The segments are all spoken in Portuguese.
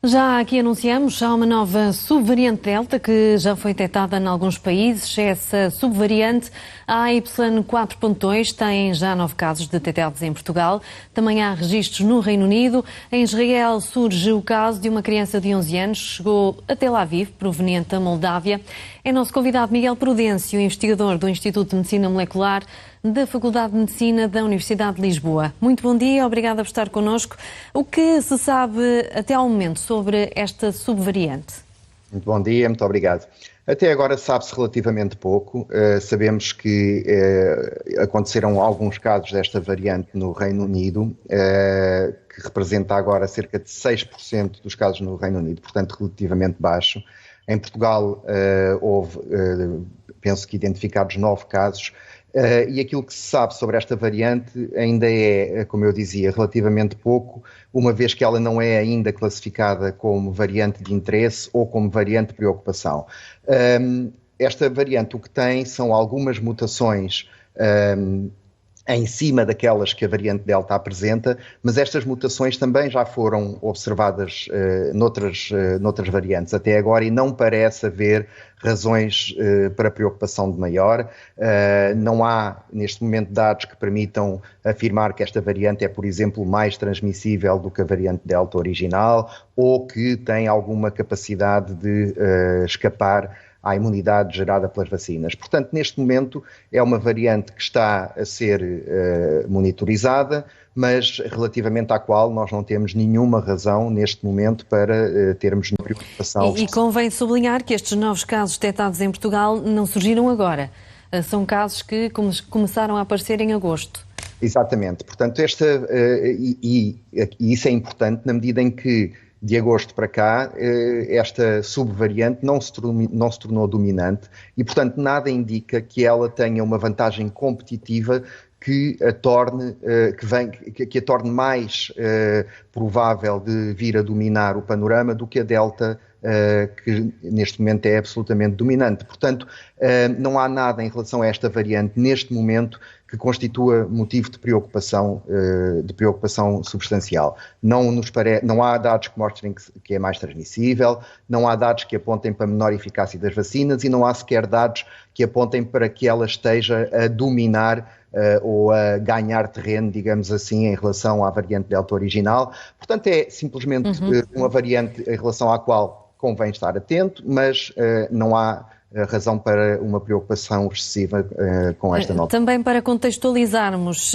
Já aqui anunciamos, há uma nova subvariante Delta que já foi detectada em alguns países. Essa subvariante, a AY4.2, tem já 9 casos detectados em Portugal. Também há registros no Reino Unido. Em Israel surge o caso de uma criança de 11 anos, chegou a Tel Aviv, proveniente da Moldávia. É nosso convidado Miguel Prudêncio, investigador do Instituto de Medicina Molecular da Faculdade de Medicina da Universidade de Lisboa. Muito bom dia, obrigada por estar connosco. O que se sabe até ao momento sobre esta subvariante? Muito bom dia, muito obrigado. Até agora sabe-se relativamente pouco. Sabemos que aconteceram alguns casos desta variante no Reino Unido, que representa agora cerca de 6% dos casos no Reino Unido, portanto relativamente baixo. Em Portugal houve, penso que identificados 9 casos, e aquilo que se sabe sobre esta variante ainda é, como eu dizia, relativamente pouco, uma vez que ela não é ainda classificada como variante de interesse ou como variante de preocupação. Esta variante o que tem são algumas mutações em cima daquelas que a variante Delta apresenta, mas estas mutações também já foram observadas noutras variantes até agora e não parece haver razões para preocupação de maior. Não há, neste momento, dados que permitam afirmar que esta variante é, por exemplo, mais transmissível do que a variante Delta original ou que tem alguma capacidade de escapar à imunidade gerada pelas vacinas. Portanto, neste momento é uma variante que está a ser monitorizada, mas relativamente à qual nós não temos nenhuma razão neste momento para termos preocupação. E convém sublinhar que estes novos casos detectados em Portugal não surgiram agora. São casos que começaram a aparecer em agosto. Exatamente. Portanto, e isso é importante na medida em que de agosto para cá, esta subvariante não se tornou dominante e, portanto, nada indica que ela tenha uma vantagem competitiva que a torne mais provável de vir a dominar o panorama do que a Delta, que neste momento é absolutamente dominante. Portanto, não há nada em relação a esta variante neste momento que constitua motivo de preocupação substancial. Não há dados que mostrem que é mais transmissível, não há dados que apontem para menor eficácia das vacinas e não há sequer dados que apontem para que ela esteja a dominar ou a ganhar terreno, digamos assim, em relação à variante Delta original. Portanto, é simplesmente uma variante em relação à qual convém estar atento, mas não há razão para uma preocupação excessiva com esta nova. Também para contextualizarmos,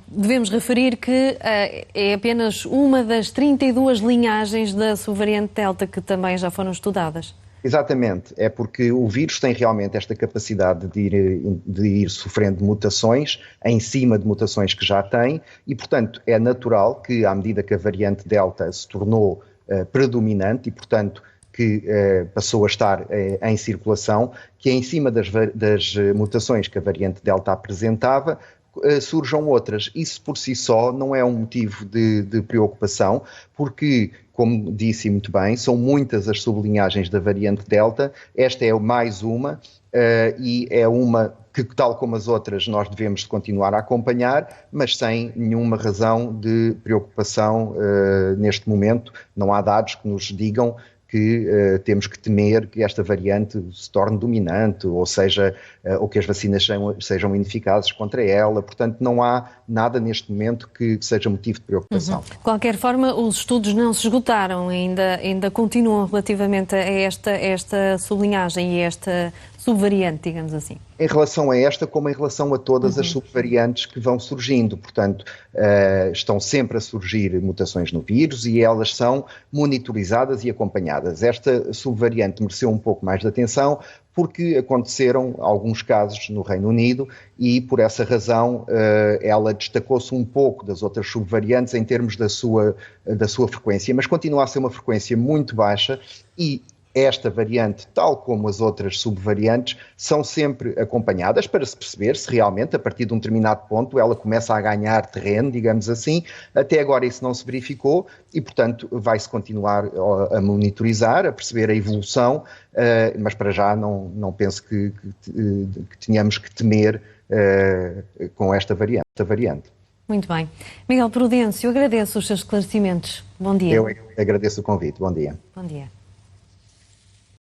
devemos referir que é apenas uma das 32 linhagens da subvariante Delta que também já foram estudadas. Exatamente, é porque o vírus tem realmente esta capacidade de ir sofrendo mutações em cima de mutações que já tem e, portanto, é natural que, à medida que a variante Delta se tornou predominante e, portanto, que passou a estar em circulação, que em cima das mutações que a variante Delta apresentava, surjam outras. Isso por si só não é um motivo de preocupação, porque, como disse muito bem, são muitas as sublinhagens da variante Delta, esta é mais uma, e é uma que, tal como as outras, nós devemos continuar a acompanhar, mas sem nenhuma razão de preocupação neste momento. Não há dados que nos digam que temos que temer que esta variante se torne dominante, ou seja, ou que as vacinas sejam ineficazes contra ela. Portanto, não há nada neste momento que seja motivo de preocupação. De qualquer forma, os estudos não se esgotaram, ainda continuam relativamente a esta sublinhagem e esta subvariante, digamos assim. Em relação a esta, como em relação a todas as subvariantes que vão surgindo. Portanto, estão sempre a surgir mutações no vírus e elas são monitorizadas e acompanhadas. Esta subvariante mereceu um pouco mais de atenção porque aconteceram alguns casos no Reino Unido e, por essa razão, ela destacou-se um pouco das outras subvariantes em termos da sua frequência, mas continua a ser uma frequência muito baixa e esta variante, tal como as outras subvariantes, são sempre acompanhadas para se perceber se realmente, a partir de um determinado ponto, ela começa a ganhar terreno, digamos assim. Até agora isso não se verificou e, portanto, vai-se continuar a monitorizar, a perceber a evolução, mas para já não penso que tenhamos que temer com esta variante. Muito bem. Miguel Prudêncio, agradeço os seus esclarecimentos. Bom dia. Eu agradeço o convite. Bom dia. Bom dia.